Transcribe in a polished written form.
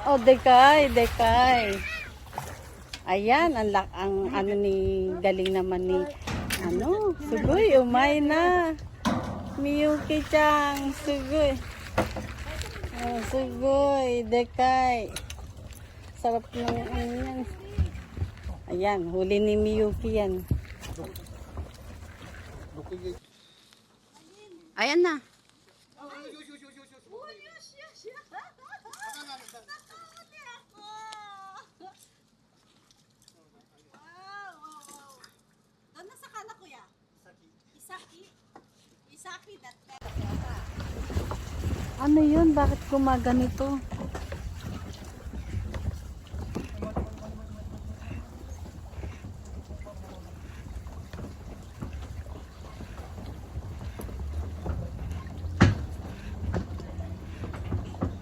Oh, dekay, dekay. Ayan, ang ano ni, galing naman ni, ano, sugoy, umay na. Miyuki-chan, sugoy. Oh, sugoy, dekay. Sarap ng ano yan. Ayan, huli ni Miyuki yan. Ayan na. Ano yun? Bakit gumaganito?